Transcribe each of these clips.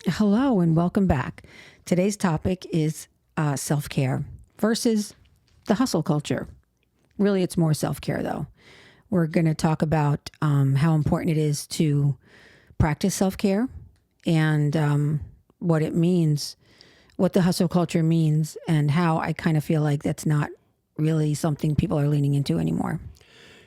Hello and welcome back. Today's topic is self-care versus the hustle culture. Really, it's more self-care though. We're going to talk about how important it is to practice self-care and what it means, what the hustle culture means, and how I kind of feel like that's not really something people are leaning into anymore.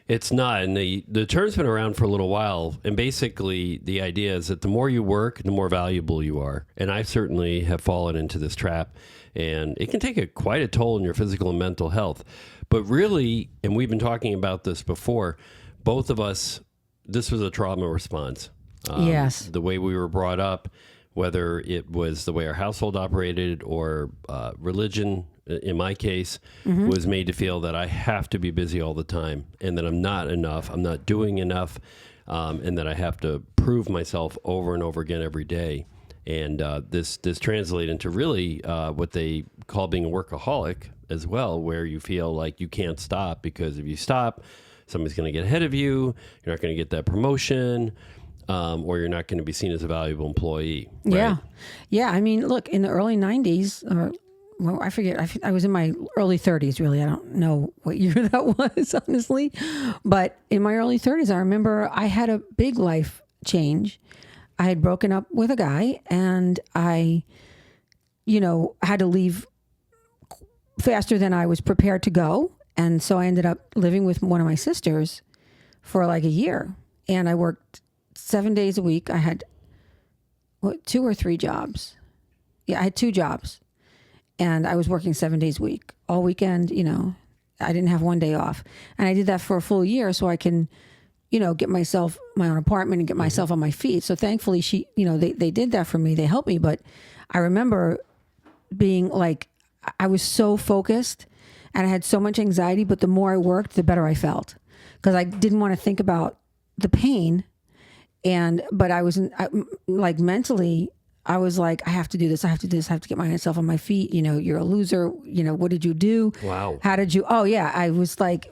It's not, and the term's been around for a little while, and basically the idea is that the more you work, the more valuable you are. And I certainly have fallen into this trap, and it can take quite a toll on your physical and mental health. But really, and we've been talking about this before, both of us, this was a trauma response. Yes. The way we were brought up, whether it was the way our household operated or religion, in my case, was made to feel that I have to be busy all the time and that I'm not enough, I'm not doing enough, and that I have to prove myself over and over again every day. And this translates into really what they call being a workaholic as well, where you feel like you can't stop because if you stop, somebody's going to get ahead of you, you're not going to get that promotion, or you're not going to be seen as a valuable employee. Right? Yeah. Yeah. I mean, look, in the early 90s, well, I forget. I was in my early 30s, really. I don't know what year that was, honestly. But in my early 30s, I remember I had a big life change. I had broken up with a guy and I, had to leave faster than I was prepared to go. And so I ended up living with one of my sisters for like a year. And I worked 7 days a week. I had 2 or 3 jobs. Yeah, I had 2 jobs. And I was working 7 days a week, all weekend, I didn't have one day off. And I did that for a full year so I can, get myself my own apartment and get myself on my feet. So thankfully they did that for me. They helped me. But I remember being like, I was so focused and I had so much anxiety, but the more I worked, the better I felt because I didn't want to think about the pain. But I was like mentally, I was like, I have to do this. I have to do this. I have to get myself on my feet. You're a loser. What did you do? Wow. How did you? Oh yeah. I was like,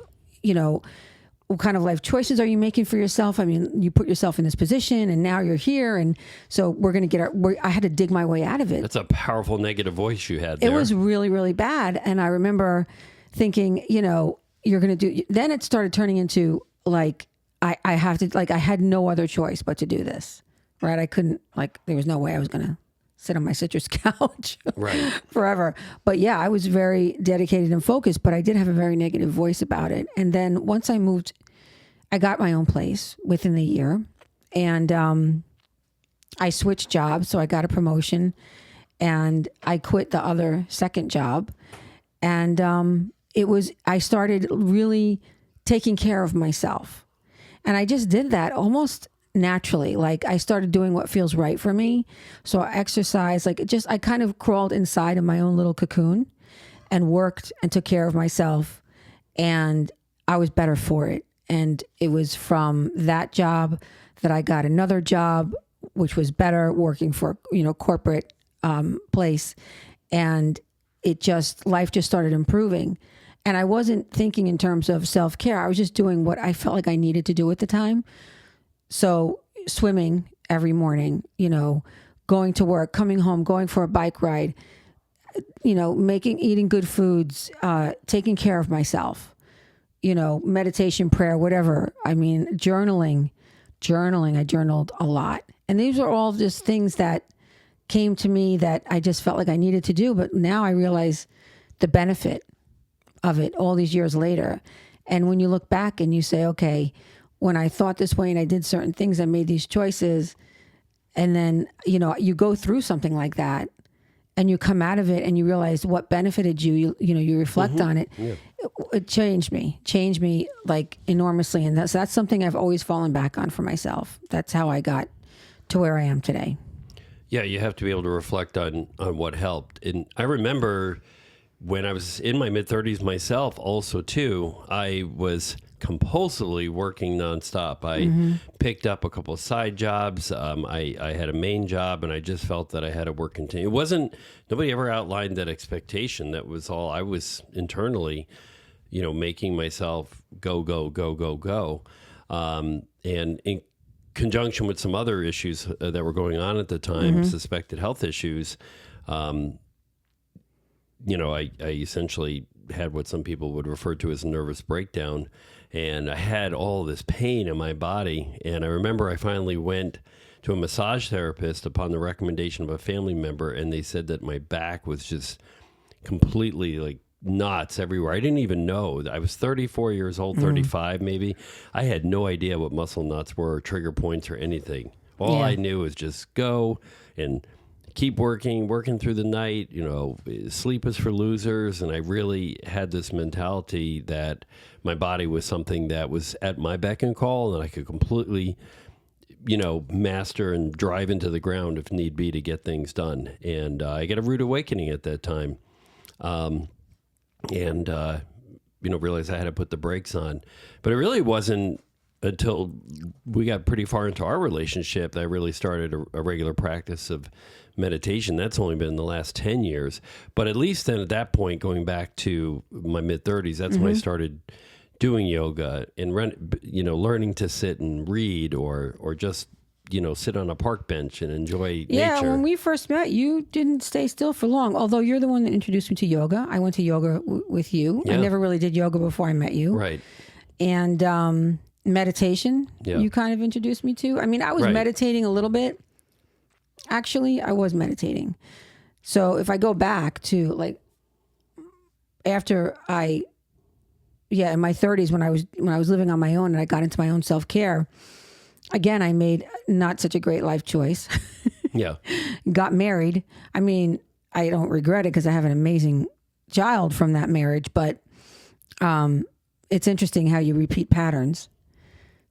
what kind of life choices are you making for yourself? I mean, you put yourself in this position and now you're here. And so we're going to I had to dig my way out of it. That's a powerful negative voice you had there. It was really, really bad. And I remember thinking, you're going to do, then it started turning into like, I have to, like, I had no other choice but to do this. Right. I couldn't, there was no way I was going to sit on my sister's couch forever. But yeah, I was very dedicated and focused, but I did have a very negative voice about it. And then once I moved, I got my own place within the year and I switched jobs. So I got a promotion and I quit the other second job. And I started really taking care of myself. And I just did that almost naturally. Like I started doing what feels right for me. So I exercised, I kind of crawled inside of my own little cocoon and worked and took care of myself. And I was better for it. And it was from that job that I got another job, which was better working for, corporate place. And life just started improving. And I wasn't thinking in terms of self-care. I was just doing what I felt like I needed to do at the time. So swimming every morning, going to work, coming home, going for a bike ride, eating good foods, taking care of myself, meditation, prayer, whatever. I mean, journaling, I journaled a lot. And these are all just things that came to me that I just felt like I needed to do. But now I realize the benefit of it all these years later. And when you look back and you say, okay, when I thought this way and I did certain things, I made these choices. And then, you go through something like that and you come out of it and you realize what benefited you, you reflect on it. Yeah. It changed me like enormously. And that's something I've always fallen back on for myself. That's how I got to where I am today. Yeah. You have to be able to reflect on what helped. And I remember when I was in my mid-30s myself also too, I was compulsively working nonstop. I picked up a couple of side jobs. I had a main job and I just felt that I had to work continue. Nobody ever outlined that expectation. That was all I was internally, making myself go. And conjunction with some other issues that were going on at the time, suspected health issues, I essentially had what some people would refer to as a nervous breakdown. And I had all this pain in my body. And I remember I finally went to a massage therapist upon the recommendation of a family member. And they said that my back was just completely like knots everywhere. I didn't even know. I was 34 years old, 35 maybe. I had no idea what muscle knots were or trigger points or anything. All I knew was just go and keep working through the night. Sleep is for losers. And I really had this mentality that my body was something that was at my beck and call, and I could completely, master and drive into the ground if need be to get things done. And I got a rude awakening at that time. Realized I had to put the brakes on. But it really wasn't until we got pretty far into our relationship that I really started a regular practice of meditation. That's only been the last 10 years. But at least then at that point, going back to my mid-30s, that's when I started doing yoga and learning to sit and read or just sit on a park bench and enjoy nature. Yeah, when we first met, you didn't stay still for long, although you're the one that introduced me to yoga. I went to yoga with you. Yeah. I never really did yoga before I met you. Right. And meditation, you kind of introduced me to. I mean, I was meditating a little bit. Actually, I was meditating. So if I go back to like after in my 30s when I was living on my own and I got into my own self-care, again, I made not such a great life choice. Yeah. Got married. I mean, I don't regret it because I have an amazing child from that marriage, but it's interesting how you repeat patterns.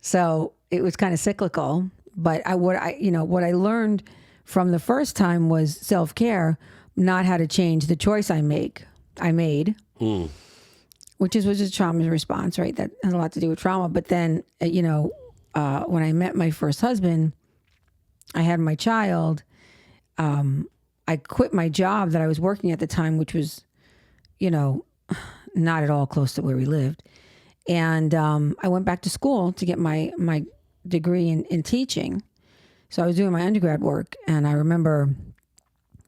So it was kind of cyclical, but what I learned from the first time was self-care, not how to change the choice I made, which was a trauma response, right? That has a lot to do with trauma. But then, when I met my first husband, I had my child. I quit my job that I was working at the time, which was, not at all close to where we lived. And I went back to school to get my degree in teaching. So I was doing my undergrad work, and I remember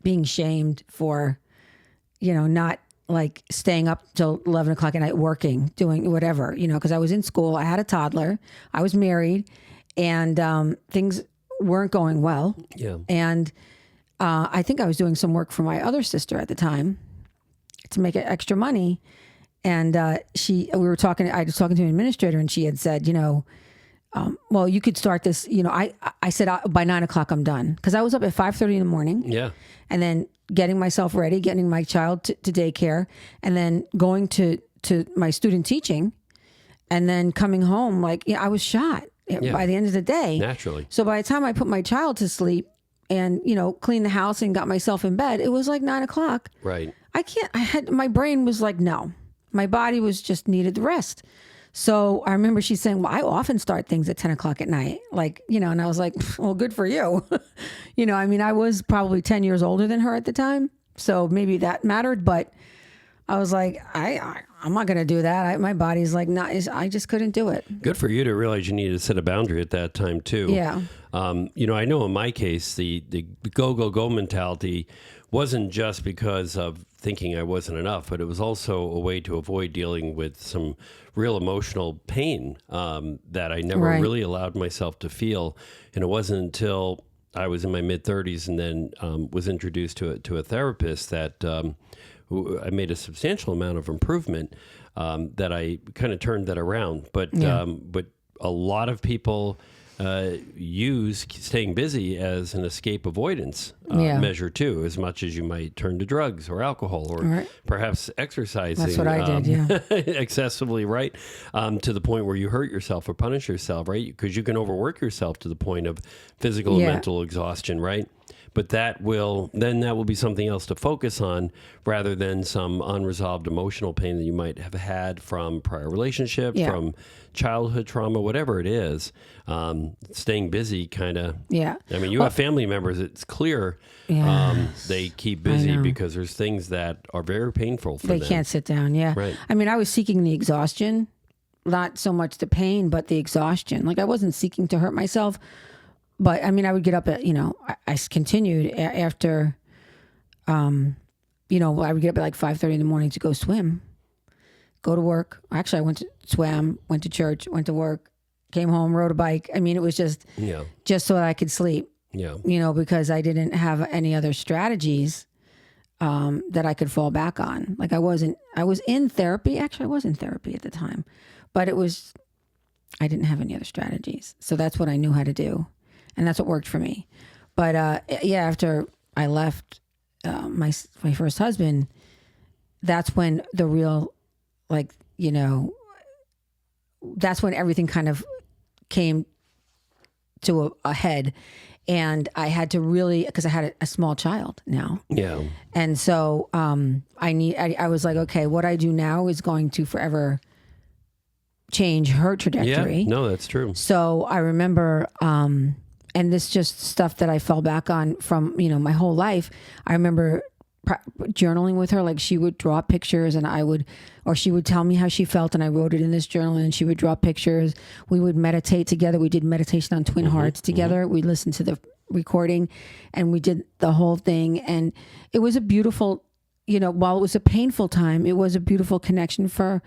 being shamed for, not like staying up till 11 o'clock at night working, doing whatever, because I was in school. I had a toddler. I was married, and things weren't going well. Yeah. And I think I was doing some work for my other sister at the time to make extra money. And I was talking to an administrator, and she had said, well, you could start this, I said, by 9 o'clock, I'm done. Because I was up at 5:30 in the morning. Yeah. And then getting myself ready, getting my child to daycare, and then going to my student teaching, and then coming home. I was shot by the end of the day. Naturally. So by the time I put my child to sleep and, cleaned the house and got myself in bed, it was like 9 o'clock. Right. My brain was like, no. My body was just needed the rest. So I remember she saying, well, I often start things at 10 o'clock at night. And I was like, well, good for you. I was probably 10 years older than her at the time. So maybe that mattered. But I was like, I'm not going to do that. My body's like, I just couldn't do it. Good for you to realize you needed to set a boundary at that time too. Yeah. I know in my case, the go mentality wasn't just because of thinking I wasn't enough, but it was also a way to avoid dealing with some real emotional pain that I never really allowed myself to feel. And it wasn't until I was in my mid-30s and then was introduced to a therapist that I made a substantial amount of improvement that I kind of turned that around. But a lot of people use staying busy as an escape avoidance measure too, as much as you might turn to drugs or alcohol or perhaps exercising. That's what I did, excessively, right? To the point where you hurt yourself or punish yourself, right? Because you can overwork yourself to the point of physical and mental exhaustion, right? But that will be something else to focus on rather than some unresolved emotional pain that you might have had from prior relationship, from childhood trauma, whatever it is. Staying busy kind of. Yeah. I mean, you have family members, it's clear they keep busy because there's things that are very painful for them. They can't sit down, Right. I mean, I was seeking the exhaustion not so much the pain, but the exhaustion. Like I wasn't seeking to hurt myself, but I mean, I would get up at, I continued after, I would get up at like 5:30 in the morning to go swim, go to work. Actually, I went to swam, went to church, went to work, came home, rode a bike. I mean, it was just so that I could sleep, because I didn't have any other strategies that I could fall back on. Like I was in therapy. Actually, I was in therapy at the time, but I didn't have any other strategies. So that's what I knew how to do. And that's what worked for me. But after I left my first husband, that's when the real, that's when everything kind of came to a head. And I had to really, because I had a small child now. Yeah. And so I was like, okay, what I do now is going to forever change her trajectory. Yeah, no, that's true. So I remember, and this just stuff that I fell back on from, my whole life. I remember journaling with her. Like she would draw pictures and or she would tell me how she felt and I wrote it in this journal, and she would draw pictures. We would meditate together. We did meditation on Twin Hearts together. We listened to the recording and we did the whole thing. And it was a beautiful, while it was a painful time, it was a beautiful connection for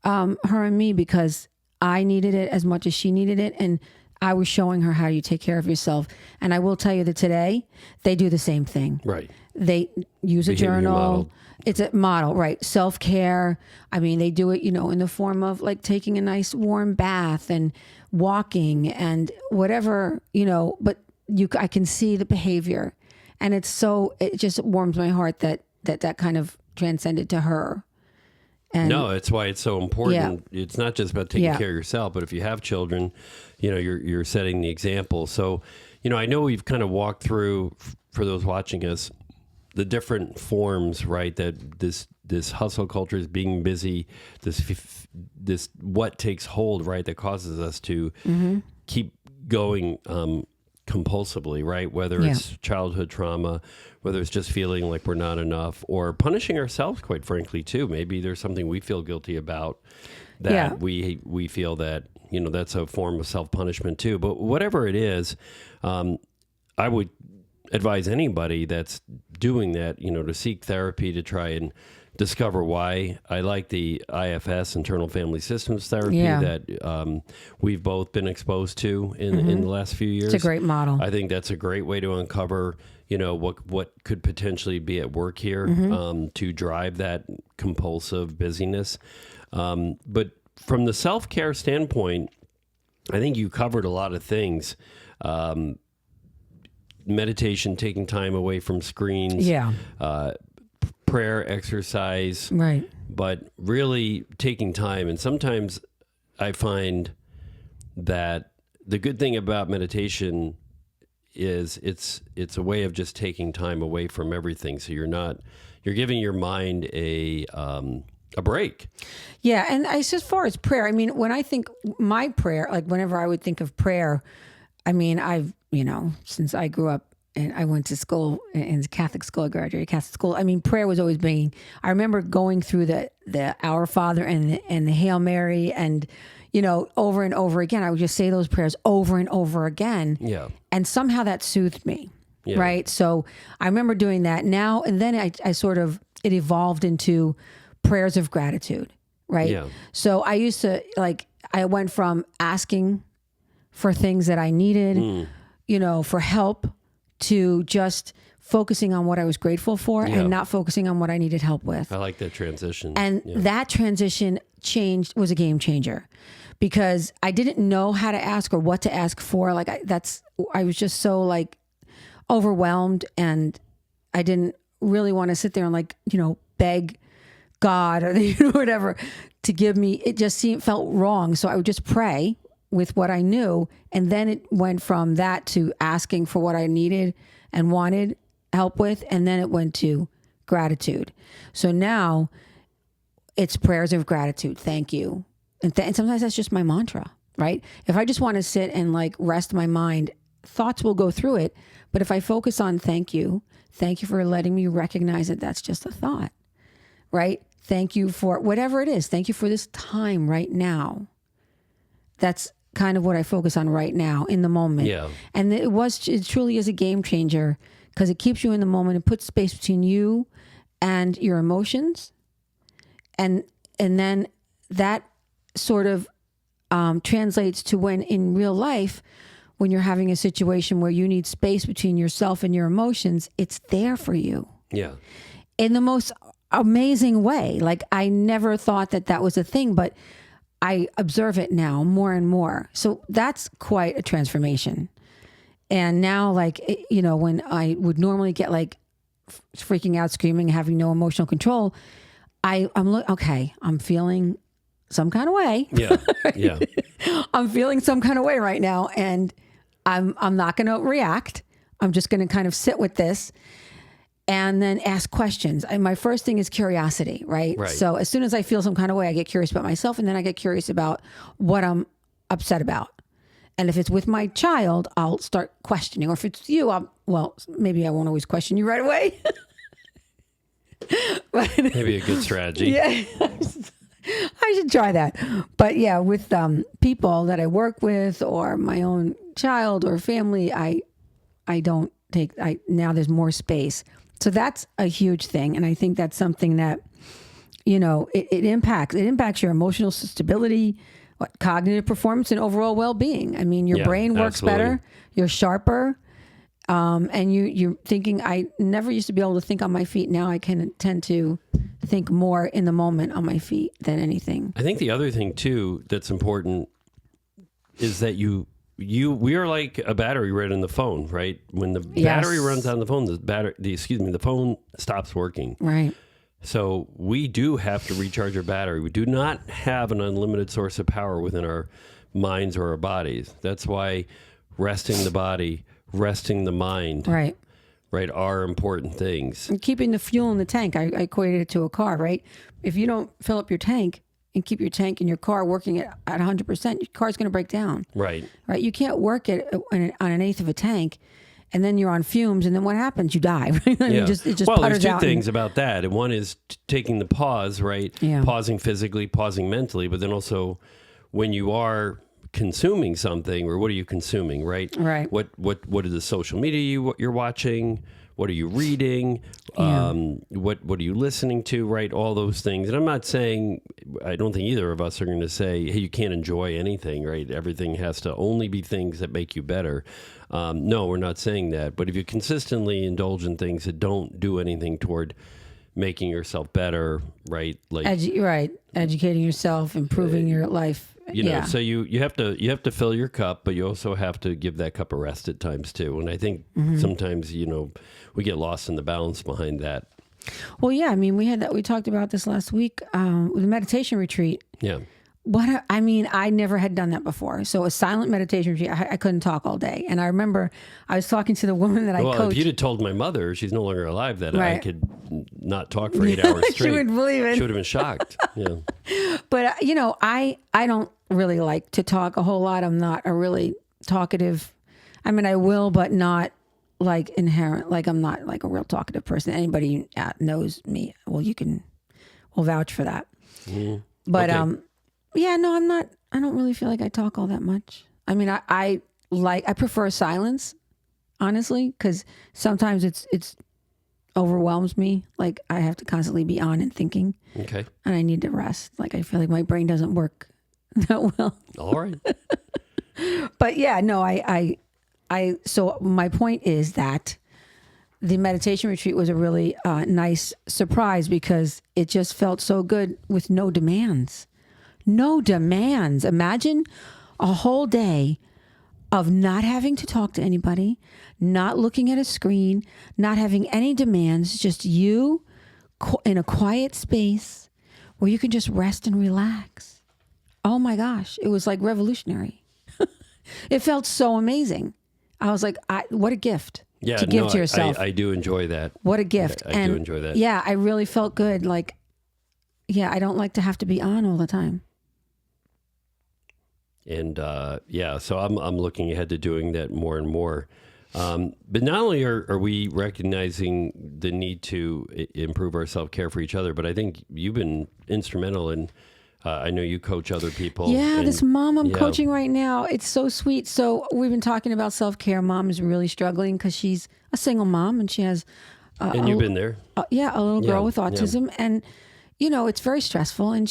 her and me, because I needed it as much as she needed it. And I was showing her how you take care of yourself. And I will tell you that today they do the same thing. Right. They use a journal. Model. It's a model, right? Self-care. I mean, they do it, in the form of like taking a nice warm bath and walking and whatever, but I can see the behavior, and it just warms my heart that kind of transcended to her. And no, it's why it's so important. Yeah. It's not just about taking care of yourself, but if you have children, you're setting the example. So, I know we've kind of walked through, for those watching us, the different forms, right? That this hustle culture is being busy, this what takes hold, right? That causes us to keep going compulsively, right? Whether it's childhood trauma, whether it's just feeling like we're not enough, or punishing ourselves, quite frankly, too. Maybe there's something we feel guilty about that we feel that, that's a form of self-punishment too. But whatever it is, I would advise anybody that's doing that, to seek therapy to try and discover why. I like the IFS, internal family systems therapy, that we've both been exposed to in the last few years. It's a great model. I think that's a great way to uncover, what could potentially be at work here to drive that compulsive busyness. But from the self-care standpoint, I think you covered a lot of things. Meditation, taking time away from screens, prayer, exercise, right? But really taking time. And sometimes I find that the good thing about meditation is it's a way of just taking time away from everything. So you're giving your mind a break. Yeah, and as far as prayer, I mean, when I think my prayer, like whenever I would think of prayer, I mean, I've since I grew up and I went to school in Catholic school, I graduated Catholic school. I mean, prayer was always being. I remember going through the Our Father and the Hail Mary, and over and over again. I would just say those prayers over and over again. Yeah, and somehow that soothed me. Yeah. Right. So I remember doing that now, and then I sort of it evolved into prayers of gratitude. Right. Yeah. So I used to I went from asking for things that I needed, for help, to just focusing on what I was grateful for and not focusing on what I needed help with. I like that transition. And that transition was a game changer, because I didn't know how to ask or what to ask for. I was just so overwhelmed, and I didn't really want to sit there and beg God or whatever to give me. It just felt wrong. So I would just pray with what I knew. And then it went from that to asking for what I needed and wanted help with. And then it went to gratitude. So now it's prayers of gratitude. Thank you. And sometimes that's just my mantra, right? If I just want to sit and rest my mind, thoughts will go through it. But if I focus on thank you for letting me recognize that that's just a thought, right? Thank you for whatever it is. Thank you for this time right now. That's kind of what I focus on right now in the moment. Yeah. And it truly is a game changer because it keeps you in the moment and puts space between you and your emotions. And then that sort of translates to when in real life, when you're having a situation where you need space between yourself and your emotions, it's there for you. Yeah. In the most amazing way. Like I never thought that was a thing, but I observe it now more and more. So that's quite a transformation. And now, like, when I would normally get like freaking out, screaming, having no emotional control, I'm feeling some kind of way. Yeah. Yeah. I'm feeling some kind of way right now. And I'm not going to react. I'm just going to kind of sit with this and then ask questions. And my first thing is curiosity, right? Right. So as soon as I feel some kind of way, I get curious about myself, and then I get curious about what I'm upset about. And if it's with my child, I'll start questioning. Or if it's you, maybe I won't always question you right away. But, Maybe a good strategy. yeah, I should try that. But yeah, with people that I work with or my own child or family, now there's more space. So that's a huge thing. And I think that's something that, it impacts your emotional stability, cognitive performance, and overall well-being. I mean, your brain works better, you're sharper. And you're thinking, I never used to be able to think on my feet. Now I can tend to think more in the moment on my feet than anything. I think the other thing too, that's important is that we are like a battery right in the phone, right? When the battery runs out on the phone, the phone stops working. Right. So we do have to recharge our battery. We do not have an unlimited source of power within our minds or our bodies. That's why resting the body, resting the mind, right, are important things. And keeping the fuel in the tank. I equated it to a car, right? If you don't fill up your tank and keep your tank in your car working at 100%, your car's going to break down. Right. Right. You can't work it on an eighth of a tank, and then you're on fumes, and then what happens? You die. Right? Yeah. It just there's two things about that. And one is taking the pause, right? Yeah. Pausing physically, pausing mentally, but then also when you are consuming something, or what are you consuming, right? Right. What is the social media you're watching? What are you reading? Yeah. What are you listening to? Right, all those things. And I'm not saying, I don't think either of us are going to say, hey, you can't enjoy anything, right? Everything has to only be things that make you better. No, we're not saying that. But if you consistently indulge in things that don't do anything toward making yourself better, right? Like educating yourself, improving your life. So you have to fill your cup, but you also have to give that cup a rest at times too. And I think sometimes, we get lost in the balance behind that. Well, yeah, I mean, we talked about this last week with a meditation retreat. Yeah. I never had done that before. So a silent meditation retreat, I couldn't talk all day. And I remember I was talking to the woman that I coached. Well, if you'd have told my mother, she's no longer alive, that I could not talk for 8 hours straight. She wouldn't believe it. She would have been shocked. Yeah. But, I don't really like to talk a whole lot. I'm not a really talkative. I mean, I will, but not like inherent. Like I'm not like a real talkative person. Anybody knows me. Well, we'll vouch for that. Mm. But, okay. Yeah, no, I'm not. I don't really feel like I talk all that much. I mean, I prefer silence, honestly, because sometimes it's overwhelms me. Like I have to constantly be on and thinking. Okay. And I need to rest. Like I feel like my brain doesn't work that well. All right. But yeah, no, so my point is that the meditation retreat was a really nice surprise because it just felt so good with no demands. No demands. Imagine a whole day of not having to talk to anybody, not looking at a screen, not having any demands, just you in a quiet space where you can just rest and relax. Oh my gosh, it was like revolutionary. It felt so amazing. I was like, what a gift to give to yourself. I do enjoy that. What a gift. I do enjoy that. Yeah, I really felt good. Like, yeah, I don't like to have to be on all the time. And so I'm looking ahead to doing that more and more. But not only are we recognizing the need to improve our self-care for each other, but I think you've been instrumental in, I know you coach other people. Yeah, and, this mom I'm coaching right now, it's so sweet. So we've been talking about self-care. Mom is really struggling because she's a single mom and she has... and you've been there. A little girl with autism. And, it's very stressful. And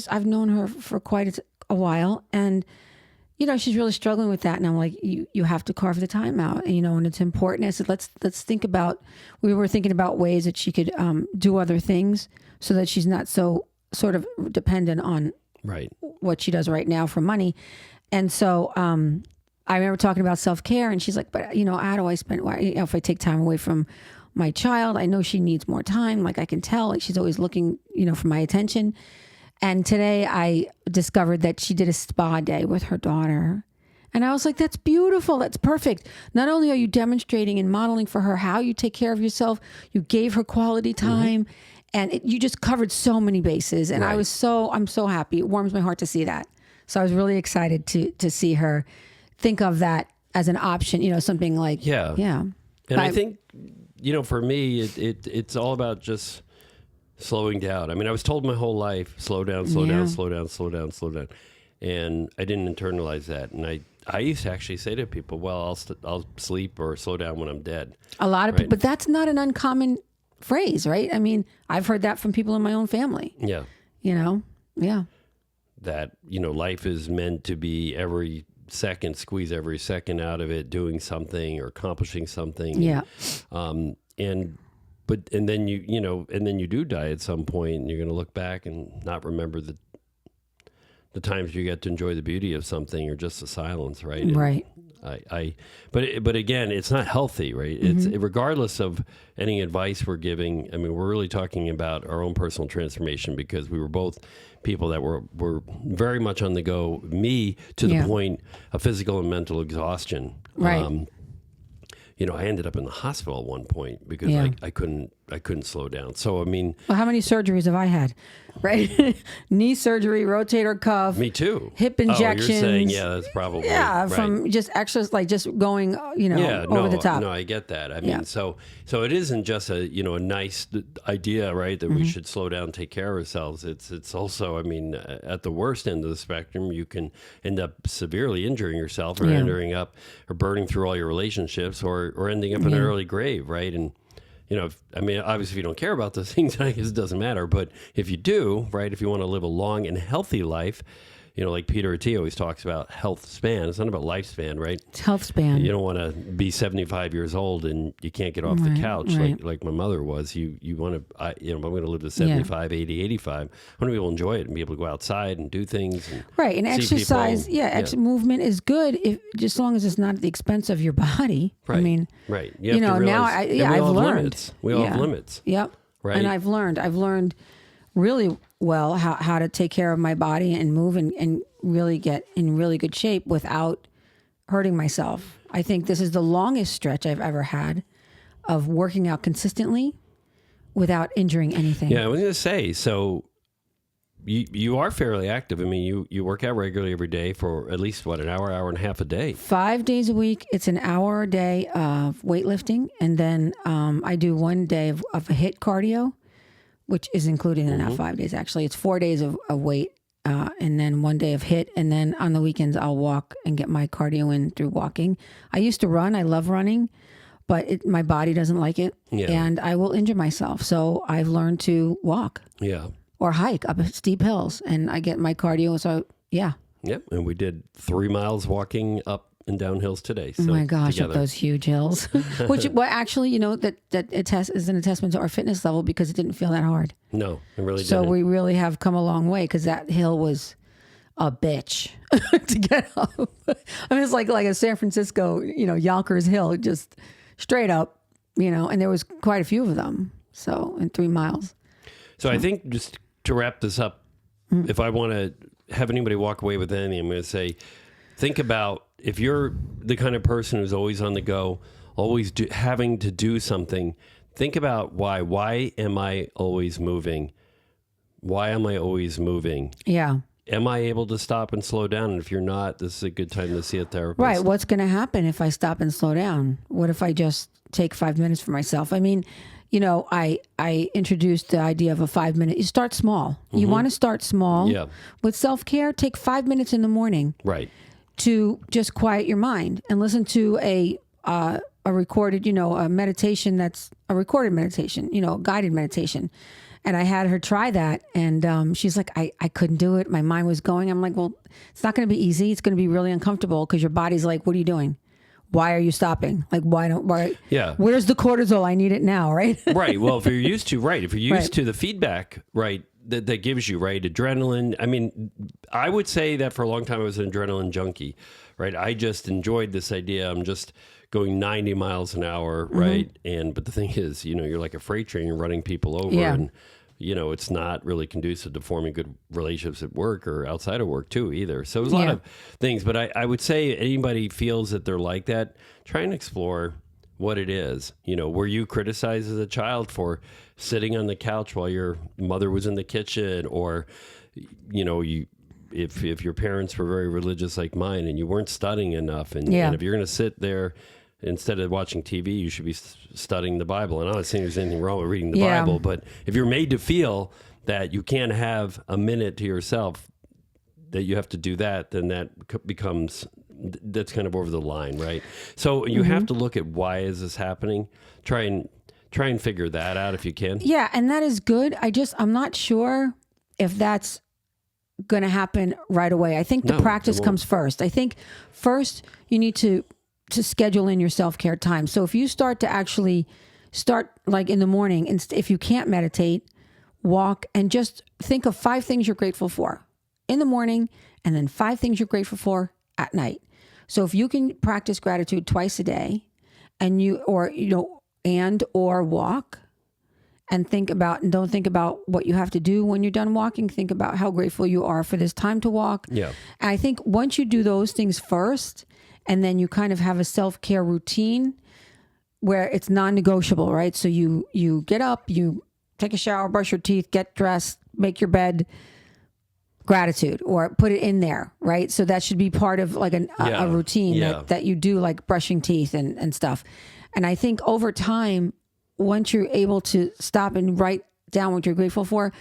I've known her for quite a while. And, she's really struggling with that. And I'm like, you have to carve the time out, and it's important. I said, let's think about, we were thinking about ways that she could do other things so that she's not so sort of dependent on what she does right now for money. And so I remember talking about self-care and she's like, but how do I spend, if I take time away from my child, I know she needs more time. Like I can tell, like she's always looking, for my attention. And today I discovered that she did a spa day with her daughter. And I was like, that's beautiful. That's perfect. Not only are you demonstrating and modeling for her how you take care of yourself, you gave her quality time and you just covered so many bases. And I'm so happy. It warms my heart to see that. So I was really excited to see her think of that as an option, something like, yeah. And I think, for me, it's all about just slowing down. I mean, I was told my whole life, slow down, slow down, slow down, slow down, slow down. And I didn't internalize that. And I used to actually say to people, well, I'll sleep or slow down when I'm dead. A lot of people, but that's not an uncommon phrase, right? I mean, I've heard that from people in my own family. Yeah. That, life is meant to be every second, squeeze every second out of it, doing something or accomplishing something. Yeah. And then you do die at some point and you're going to look back and not remember the times you get to enjoy the beauty of something or just the silence, right? And right. But again, it's not healthy, right? It's regardless of any advice we're giving. I mean, we're really talking about our own personal transformation because we were both people that were very much on the go. Me to the point of physical and mental exhaustion. Right. I ended up in the hospital at one point because I couldn't slow down. So, I mean... Well, how many surgeries have I had? Right? Knee surgery, rotator cuff. Me too. Hip injections. Oh, you're saying, that's probably... Yeah, from just exercise, like just going, over the top. No, I get that. I mean, so it isn't just a nice idea, right, that we should slow down, take care of ourselves. It's also, I mean, at the worst end of the spectrum, you can end up severely injuring yourself or ending up or burning through all your relationships or ending up in an early grave, right? And obviously, if you don't care about those things, I guess it doesn't matter. But if you do, right, if you want to live a long and healthy life, like Peter Attia always talks about health span. It's not about lifespan, right? It's health span. You don't want to be 75 years old and you can't get off the couch like my mother was. You want to, I'm going to live to 75, 80, 85. I want to be able to enjoy it and be able to go outside and do things. And right. And exercise, movement is good just as long as it's not at the expense of your body. Right. I mean, right. Now I've learned. We all have limits. Yep. Right. And I've learned really well how to take care of my body and move and really get in really good shape without hurting myself. I think this is the longest stretch I've ever had of working out consistently without injuring anything. Yeah, I was going to say, so you are fairly active. I mean, you work out regularly every day for at least, an hour and a half a day? 5 days a week. It's an hour a day of weightlifting. And then I do 1 day of a HIIT cardio, which is included in that 5 days. Actually, it's 4 days of weight and then 1 day of HIIT. And then on the weekends, I'll walk and get my cardio in through walking. I used to run. I love running, but my body doesn't like it. Yeah. And I will injure myself. So I've learned to walk. Yeah. Or hike up steep hills. And I get my cardio. So, yeah. Yep. And we did 3 miles walking up and down hills today. So oh my gosh, up those huge hills. Which, actually, that is an attestment to our fitness level because it didn't feel that hard. No, it really didn't. So we really have come a long way because that hill was a bitch to get up. I mean, it's like a San Francisco, Yonkers Hill, just straight up, and there was quite a few of them. So in 3 miles. So I think just to wrap this up, if I want to have anybody walk away with anything, I'm going to say, think about if you're the kind of person who's always on the go, always having to do something, think about why. Why am I always moving? Why am I always moving? Yeah. am I able to stop and slow down? And if you're not, this is a good time to see a therapist. Right. What's going to happen if I stop and slow down? What if I just take 5 minutes for myself? I mean, you know, I introduced the idea of a 5 minute. You start small. You want to start small. Yeah. With self-care, take 5 minutes in the morning. Right. To just quiet your mind and listen to a recorded, a meditation that's a recorded meditation, a guided meditation. And I had her try that. And she's like, I couldn't do it. My mind was going. I'm like, well, it's not going to be easy. It's going to be really uncomfortable because your body's like, what are you doing? Why are you stopping? Like, why? Yeah. Where's the cortisol? I need it now, right? Right. Well, if you're used to the feedback, right, that gives you, right, adrenaline. I mean, I would say that for a long time I was an adrenaline junkie, right? I just enjoyed this idea. I'm just going 90 miles an hour, right? But the thing is, you're like a freight train, you're running people over, and it's not really conducive to forming good relationships at work or outside of work too either. So there's a lot of things, but I would say anybody feels that they're like that, try and explore what it is. Were you criticized as a child for sitting on the couch while your mother was in the kitchen, or, if your parents were very religious like mine and you weren't studying enough, and if you're going to sit there instead of watching TV, you should be studying the Bible. And I'm not saying there's anything wrong with reading the Bible, but if you're made to feel that you can't have a minute to yourself, that you have to do that, then that's kind of over the line, right? So you have to look at why is this happening. Try and figure that out if you can. Yeah, and that is good. I'm not sure if that's going to happen right away. I think the practice comes first. I think first you need to schedule in your self-care time. So if you start to actually start like in the morning, and if you can't meditate, walk and just think of 5 things you're grateful for in the morning, and then 5 things you're grateful for at night. So if you can practice gratitude twice a day, and or walk and don't think about what you have to do when you're done walking. Think about how grateful you are for this time to walk. Yeah. And I think once you do those things first, and then you kind of have a self-care routine where it's non-negotiable, right? So you get up, you take a shower, brush your teeth, get dressed, make your bed, gratitude, or put it in there, right? So that should be part of like a routine that you do, like brushing teeth and stuff. And I think over time, once you're able to stop and write down what you're grateful for,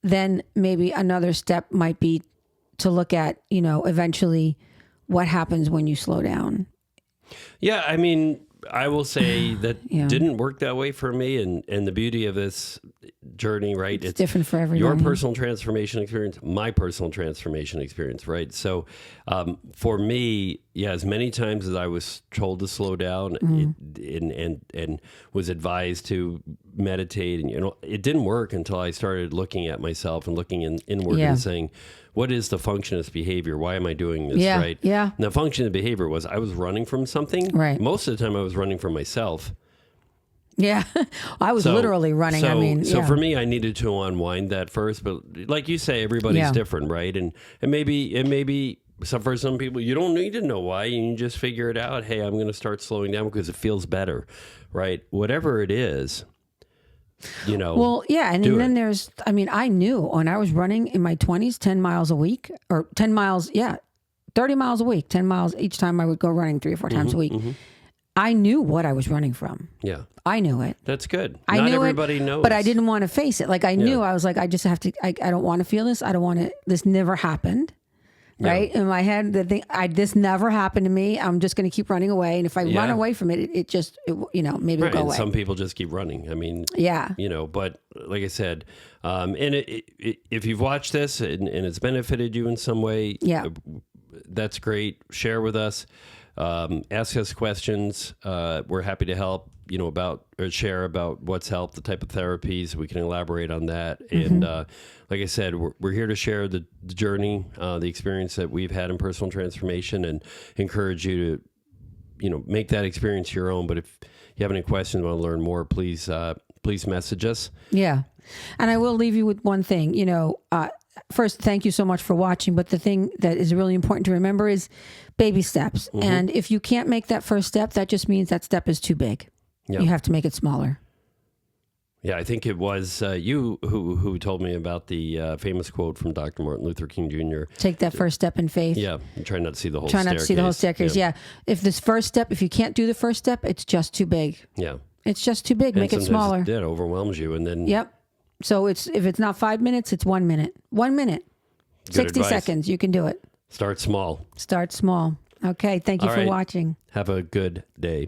then maybe another step might be to look at, eventually what happens when you slow down. Yeah, I mean, I will say that didn't work that way for me. And the beauty of this journey, right? It's different for everyone. Your personal transformation experience, my personal transformation experience, right? So for me, as many times as I was told to slow down and was advised to meditate, and it didn't work until I started looking at myself and looking inward and saying, what is the function of this behavior? Why am I doing this, right? Yeah. And the function of the behavior was I was running from something. Right. Most of the time I was running from myself. Yeah. I was literally running. So for me, I needed to unwind that first. But like you say, everybody's different, right? And maybe for some people, you don't need to know why. You can just figure it out. Hey, I'm going to start slowing down because it feels better, right? Whatever it is. Well, yeah. And then I knew when I was running in my 20s, 10 miles a week or 10 miles, 30 miles a week, 10 miles each time I would go running 3 or 4 times a week. I knew what I was running from. Yeah. I knew it. That's good. Not everybody knows. But I didn't want to face it. Like I knew, I was like, I just have to, I don't want to feel this. I don't want to, this never happened. Right. In my head, this never happened to me. I'm just going to keep running away. And if I run away from it, maybe it'll go away. Some people just keep running. I mean, but like I said, and if you've watched this and it's benefited you in some way, that's great. Share with us, ask us questions. We're happy to help, share about what's helped, the type of therapies. We can elaborate on that. And, like I said, we're here to share the journey, the experience that we've had in personal transformation, and encourage you to, make that experience your own. But if you have any questions, want to learn more, please message us. Yeah. And I will leave you with one thing, first, thank you so much for watching. But the thing that is really important to remember is baby steps. And if you can't make that first step, that just means that step is too big. You have to make it smaller. Yeah, I think it was you who told me about the famous quote from Dr. Martin Luther King Jr. Take that first step in faith. Yeah, try not to see the whole Try staircase. not to see the whole staircase. Yeah. If this first step, if you can't do the first step, it's just too big. Yeah. It's just too big. And Make it smaller. It overwhelms you. And then. Yep. So if it's not 5 minutes, it's 1 minute. 1 minute. Good 60 advice. seconds. You can do it. Start small. Start small. Okay. Thank you All for right. watching. Have a good day.